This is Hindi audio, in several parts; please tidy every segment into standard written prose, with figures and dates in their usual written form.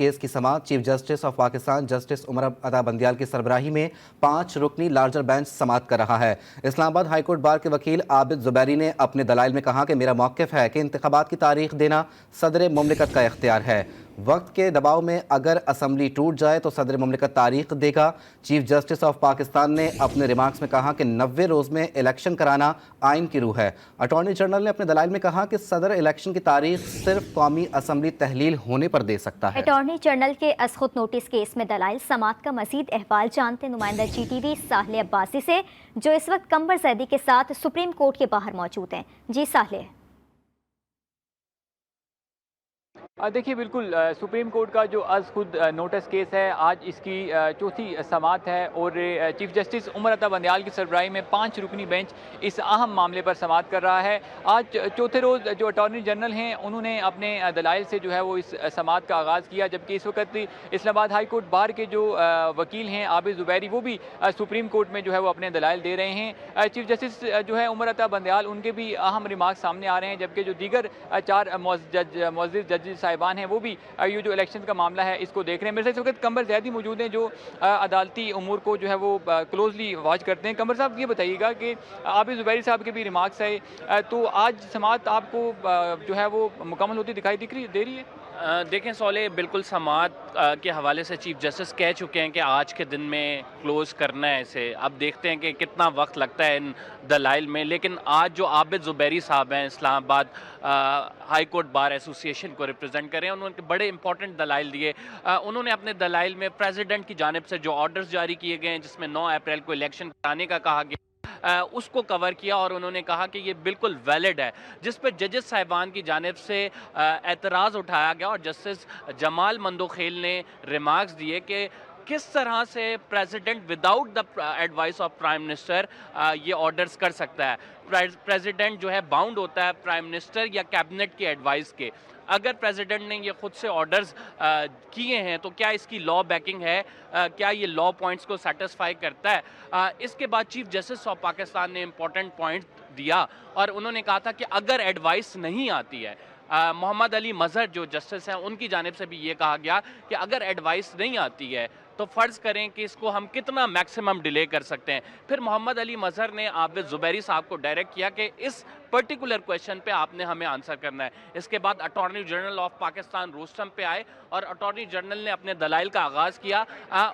केस की समाअत chief justice of Pakistan justice Umar Ata Bandial की सरबराही में 5 रुकनी लार्जर बेंच समाअत कर रहा है। इस्लामाबाद हाईकोर्ट बार के वकील आबिद जुबैरी ने अपने दलाइल में कहा कि मेरा मौक़िफ़ है कि इंतखाबात की तारीख देना सदर मुमलिकत का इख्तियार है। वक्त के दबाव में अगर असम्बली टूट जाए तो सदर मुमलिकत तारीख देगा। चीफ जस्टिस ऑफ पाकिस्तान ने अपने रिमार्क्स में कहा कि 90 रोज़ में इलेक्शन कराना आइन की रूह है। अटॉर्नी जनरल ने अपने दलाइल में कहा कि सदर इलेक्शन की तारीख सिर्फ कौमी असम्बली तहलील होने पर दे सकता है। अटॉर्नी जनरल के असखुद नोटिस केस में दलाइल समाअत का मजीद अहवाल जानते नुमाइंदा GTV साहले अब्बासी से, जो इस वक्त कंबर जैदी के साथ सुप्रीम कोर्ट के बाहर मौजूद हैं। जी साहले। देखिए बिल्कुल सुप्रीम कोर्ट का जो अज़ खुद नोटिस केस है, आज इसकी चौथी समाअत है और चीफ जस्टिस उमर अता बंदियाल की सरबराही में 5 रुकनी बेंच इस अहम मामले पर समाअत कर रहा है। आज चौथे रोज़ जो अटॉर्नी जनरल हैं उन्होंने अपने दलाइल से जो है वो इस समाअत का आगाज़ किया, जबकि इस वक्त इस्लामाबाद हाई कोर्ट बार के जो वकील हैं आबिद जुबैरी, वो भी सुप्रीम कोर्ट में जो है वो अपने दलाइल दे रहे हैं। चीफ जस्टिस जो है उमर अता बंदियाल, उनके भी अहम रिमार्क सामने आ रहे हैं, जबकि जो दीगर 4 मोअज़्ज़िज़ जज साहिबान हैं वो भी ये जो इलेक्शन का मामला है इसको देख रहे हैं। मेरे साथ इस वक्त कंबर ज़ैदी मौजूद हैं जो अदालती उमूर को जो है वो क्लोजली वॉच करते हैं। कंबर साहब ये बताइएगा कि आबिद जुबैरी साहब के भी रिमार्क्स है, तो आज समाअत आपको जो है वो मुकम्मल होती दिखाई दे रही है? देखें सौले, बिल्कुल समाअत के हवाले से चीफ जस्टिस कह चुके हैं कि आज के दिन में क्लोज़ करना है इसे। अब देखते हैं कि कितना वक्त लगता है इन दलाइल में। लेकिन आज जो आबिद जुबैरी साहब हैं, Islamabad high court bar association को रिप्रेजेंट कर रहे हैं, उन्होंने बड़े इंपॉर्टेंट दलाइल दिए। उन्होंने अपने दलाइल में प्रेसिडेंट की जानिब से जो ऑर्डर्स जारी किए गए हैं, जिसमें 9 अप्रैल को इलेक्शन कराने का कहा गया, उसको कवर किया और उन्होंने कहा कि ये बिल्कुल वैलिड है, जिस पर जजेस साहिबान की जानिब से एतराज़ उठाया गया और जस्टिस जमाल मंदोखेल ने रिमार्क्स दिए कि किस तरह से president without the advice of prime minister ये ऑर्डर्स कर सकता है। प्रेसिडेंट जो है बाउंड होता है प्राइम मिनिस्टर या कैबिनेट की एडवाइस के। अगर प्रेसिडेंट ने ये खुद से ऑर्डर्स किए हैं तो क्या इसकी लॉ बैकिंग है, क्या ये लॉ पॉइंट्स को सेटिस्फाई करता है। इसके बाद चीफ जस्टिस ऑफ पाकिस्तान ने इम्पोर्टेंट पॉइंट दिया और उन्होंने कहा था कि अगर एडवाइस नहीं आती है, मोहम्मद अली मजहर जो जस्टिस हैं उनकी जानिब से भी ये कहा गया कि अगर एडवाइस नहीं आती है तो फ़र्ज़ करें कि इसको हम कितना मैक्सिमम डिले कर सकते हैं। फिर मोहम्मद अली मजहर ने आबिद जुबैरी साहब को डायरेक्ट किया कि इस पर्टिकुलर क्वेश्चन पे आपने हमें आंसर करना है। इसके बाद attorney general of Pakistan rostrum पे आए और अटॉर्नी जनरल ने अपने दलाइल का आगाज़ किया।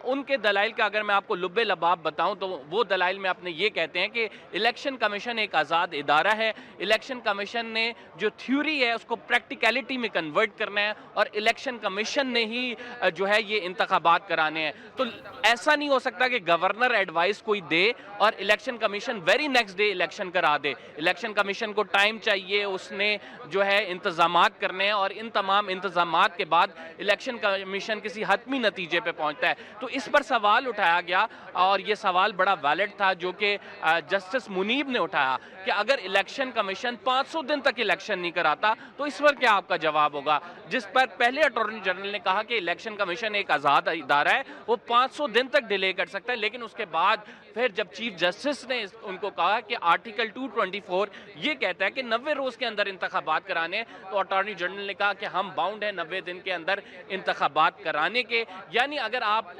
उनके दलाइल का अगर मैं आपको लुब्बे लबाब बताऊं तो वो दलाइल में अपने ये कहते हैं कि इलेक्शन कमीशन एक आज़ाद इदारा है। इलेक्शन कमीशन ने जो थ्योरी है उसको प्रैक्टिकलिटी में कन्वर्ट करना है और इलेक्शन कमीशन ने ही जो है ये इंतखाबात कराने हैं। तो ऐसा नहीं हो सकता कि गवर्नर एडवाइस कोई दे और election commission very next day election करा दे। इलेक्शन कमीशन को टाइम चाहिए, उसने जो है इंतजामात करने हैं और इन तमाम इंतजामात के बाद इलेक्शन कमीशन किसी हतमी नतीजे पे पहुंचता है। तो इस पर सवाल उठाया गया और ये सवाल बड़ा वैलिड था जो कि जस्टिस मुनीब ने उठाया कि अगर इलेक्शन कमीशन 500 दिन तक इलेक्शन नहीं कराता तो इस पर क्या आपका जवाब होगा। जिस पर पहले अटॉर्नी जनरल ने कहा कि इलेक्शन कमीशन एक आज़ाद इदारा है, वो 500 दिन तक डिले कर सकता है। लेकिन उसके बाद फिर जब चीफ जस्टिस ने उनको कहा कि आर्टिकल 224 ये कहता है कि 90 रोज़ के अंदर इंतखाबात कराने, तो अटॉर्नी जनरल ने कहा कि हम बाउंड है 90 दिन के अंदर इंतखाबात कराने के। यानी अगर आप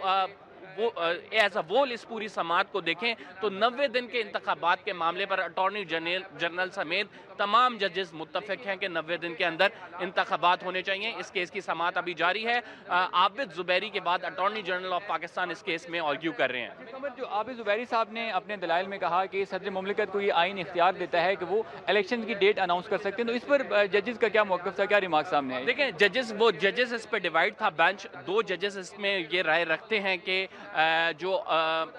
वो एज अ वोल इस पूरी समाअत को देखें तो 90 दिन के इंतखाबात के मामले पर अटॉर्नी जनरल समेत तमाम जजेस मुत्तफिक हैं कि 90 दिन के अंदर इंतखाबात होने चाहिए। इस केस की समाअत अभी जारी है। आबिद जुबैरी के बाद अटॉर्नी जनरल ऑफ पाकिस्तान इस केस में आर्ग्यू कर रहे हैं। जो आबिद जुबैरी साहब ने अपने दलाइल में कहा कि सदर मुमलिकत को ये आइन इख्तियार देता है कि वो इलेक्शन की डेट अनाउंस कर सकते हैं, तो इस पर जजेस का क्या मौक़िफ़ था, क्या रिमार्क सामने आए? देखें, जजेस इस पर डिवाइड था बेंच। 2 जजेस इसमें ये राय रखते हैं कि जो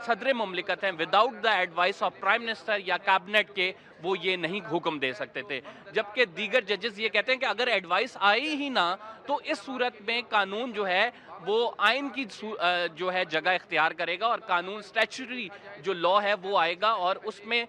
सदर मुमलिकत हैं without the advice of prime minister या कैबिनेट के वो ये नहीं हुक्म दे सकते थे, जबकि दीगर जजेस ये कहते हैं कि अगर एडवाइस आई ही ना तो इस सूरत में कानून जो है वो आइन की जो है जगह इख्तियार करेगा और कानून स्टैच्यूटरी जो लॉ है वो आएगा और उसमें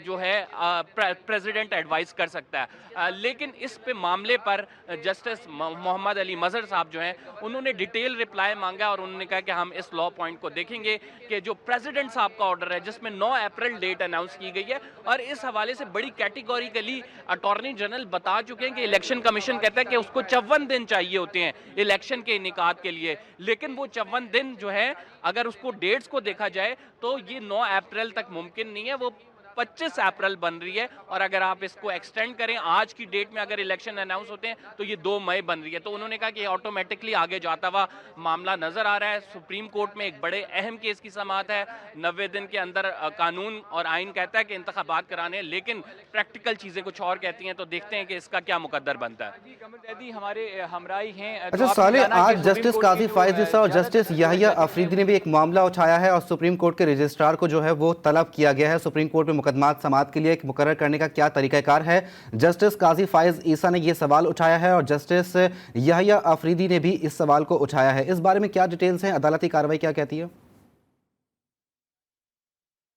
जो है प्रेसिडेंट एडवाइस कर सकता है। लेकिन इस पे मामले पर जस्टिस मोहम्मद अली मजहर साहब जो हैं उन्होंने डिटेल रिप्लाई मांगा और उन्होंने कहा कि हम इस लॉ पॉइंट को देखेंगे कि जो प्रेसिडेंट साहब का ऑर्डर है जिसमें 9 अप्रैल डेट अनाउंस की गई है और इस हवाले से बड़ी कैटेगोरिकली अटॉर्नी जनरल बता चुके हैं कि इलेक्शन कमीशन कहता है कि उसको 54 दिन चाहिए होते हैं इलेक्शन के इनेकाद के लिए, लेकिन वो 54 दिन जो है अगर उसको डेट्स को देखा जाए तो ये 9 अप्रैल तक मुमकिन नहीं है, वो 25 अप्रैल बन रही है। और अगर आप इसको एक्सटेंड करें आज की डेट में अगर इलेक्शन अनाउंस होते हैं तो ये 2 मई बन रही है। तो उन्होंने कहा कि ऑटोमेटिकली आगे जाता हुआ मामला नजर आ रहा है। सुप्रीम कोर्ट में एक बड़े अहम केस की समाअत है, 90 दिन के अंदर कानून और आइन कहता है कि इंतखाबात कराने, लेकिन प्रैक्टिकल चीजें कुछ और कहती हैं। तो देखते हैं कि इसका क्या मुकद्दर बनता है। कमर जैदी हमारे हमराही हैं। अच्छा साले, आज जस्टिस काजी फाइज ईसा और जस्टिस याहिया अफरीदी ने भी एक मामला उठाया है और सुप्रीम कोर्ट के रजिस्ट्रार को जो है वो तलब किया गया है सुप्रीम कोर्ट में मुकदमात समाअत के लिए एक मुकर्रर करने का क्या तरीकाकार है। जस्टिस काजी फाइज ईसा ने यह सवाल उठाया है और जस्टिस याहिया अफरीदी ने भी इस सवाल को उठाया है। इस बारे में क्या डिटेल्स हैं, अदालती कार्रवाई क्या कहती है?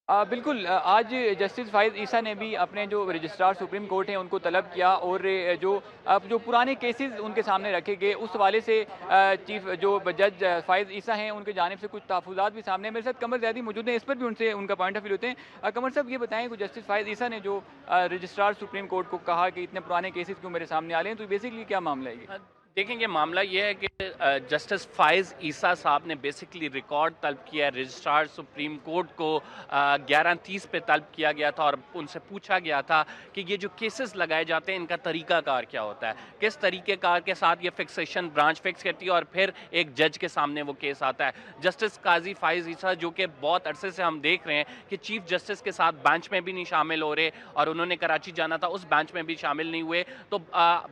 बिल्कुल, आज जस्टिस फाइज ईसा ने भी अपने जो रजिस्ट्रार सुप्रीम कोर्ट हैं उनको तलब किया और जो पुराने केसेस उनके सामने रखे गए उस हवाले से चीफ जो जज फाइज ईसा हैं उनके जानिब से कुछ तहफ़्फ़ुज़ात भी सामने। मेरे साथ कमर ज़ैदी मौजूद हैं, इस पर भी उनसे उनका पॉइंट ऑफ व्यू होते हैं। कमर साहब ये बताएं कि जस्टिस फाइज ईसा ने जो रजिस्ट्रार सुप्रीम कोर्ट को कहा कि इतने पुराने केसेस क्यों मेरे सामने आ रहे हैं, तो बेसिकली क्या मामला है ये? देखेंगे, मामला ये है कि जस्टिस फाइज ईसा साहब ने बेसिकली रिकॉर्ड तलब किया है। रजिस्ट्रार सुप्रीम कोर्ट को 11:30 पे तलब किया गया था और उनसे पूछा गया था कि ये जो केसेस लगाए जाते हैं इनका तरीकाकार क्या होता है, किस तरीक़ेकार के साथ ये फिक्सेशन ब्रांच फिक्स करती है और फिर एक जज के सामने वो केस आता है। जस्टिस काजी फाइज ईसा जो कि बहुत अरसे से हम देख रहे हैं कि चीफ जस्टिस के साथ बेंच में भी नहीं शामिल हो रहे और उन्होंने कराची जाना था, उस बेंच में भी शामिल नहीं हुए, तो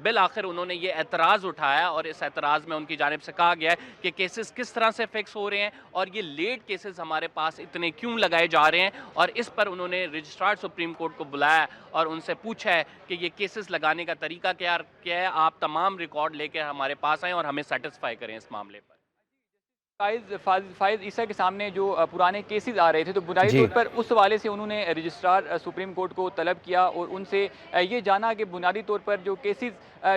बिल आखिर उन्होंने ये एतराज़ उठाया और इस एतराज़ में उनकी जानिब से कहा गया है कि केसेस किस तरह से फिक्स हो रहे हैं और ये लेट केसेस हमारे पास इतने क्यों लगाए जा रहे हैं। और इस पर उन्होंने रजिस्ट्रार सुप्रीम कोर्ट को बुलाया और उनसे पूछा है कि ये केसेस लगाने का तरीका क्या है, आप तमाम रिकॉर्ड लेकर हमारे पास आएँ और हमें सेटिस्फाई करें इस मामले पर। फाइज ईसा के सामने जो पुराने केसेस आ रहे थे तो बुनियादी तौर पर उस हवाले से उन्होंने रजिस्ट्रार सुप्रीम कोर्ट को तलब किया और उनसे ये जाना कि बुनियादी तौर पर जो केसेस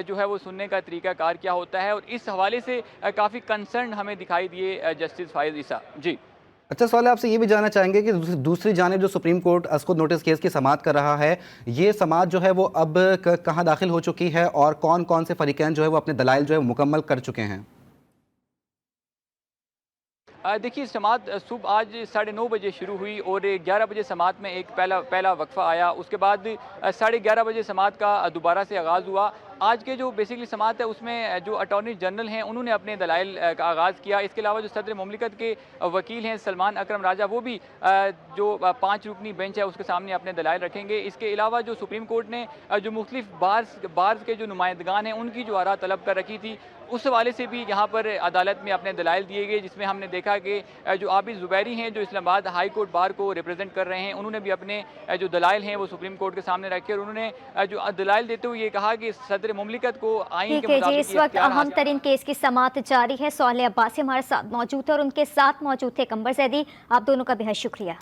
जो है वो सुनने का तरीकाकार क्या होता है, और इस हवाले से काफ़ी कंसर्न हमें दिखाई दिए जस्टिस फाइज ईसा। जी अच्छा सवाल आपसे ये भी जानना चाहेंगे कि दूसरी जानिब जो सुप्रीम कोर्ट अस्कुद नोटिस केस की समाअत कर रहा है, ये समाअत जो है वो अब कहाँ दाखिल हो चुकी है और कौन कौन से फरीकैन जो है वो अपने दलाइल जो है मुकम्मल कर चुके हैं? देखिए, समाअत सुबह आज 9:30 बजे शुरू हुई और 11 बजे समाअत में एक पहला वक्फ़ा आया। उसके बाद 11:30 बजे समाअत का दोबारा से आगाज़ हुआ। आज के जो बेसिकली समाअत है उसमें जो अटॉर्नी जनरल हैं उन्होंने अपने दलाइल का आगाज़ किया। इसके अलावा जो सदर मुमलिकत के वकील हैं सलमान अकरम राजा, वो भी जो 5 रुकनी बेंच है उसके सामने अपने दलाइल रखेंगे। इसके अलावा जो सुप्रीम कोर्ट ने जो मुख्तलिफ बार्स के जो नुमाइंदगान हैं उनकी जो आरा तलब कर रखी थी, उस हवाले से भी यहाँ पर अदालत में अपने दलाइल दिए गए, जिसमें हमने देखा कि जो आबिद ज़ुबैरी हैं जो इस्लामाबाद हाई कोर्ट बार को रिप्रेजेंट कर रहे हैं, उन्होंने भी अपने जो दलाइल हैं वो सुप्रीम कोर्ट के सामने रखे और उन्होंने जो दलाइल देते हुए ये कहा कि सदर मुमलिकत को आइन के मुताबिक इस वक्त अहम तरीन केस की समाअत जारी है। सोहेल अब्बासी हमारे साथ मौजूद है और उनके साथ मौजूद थे कमर जैदी। आप दोनों का बेहद शुक्रिया।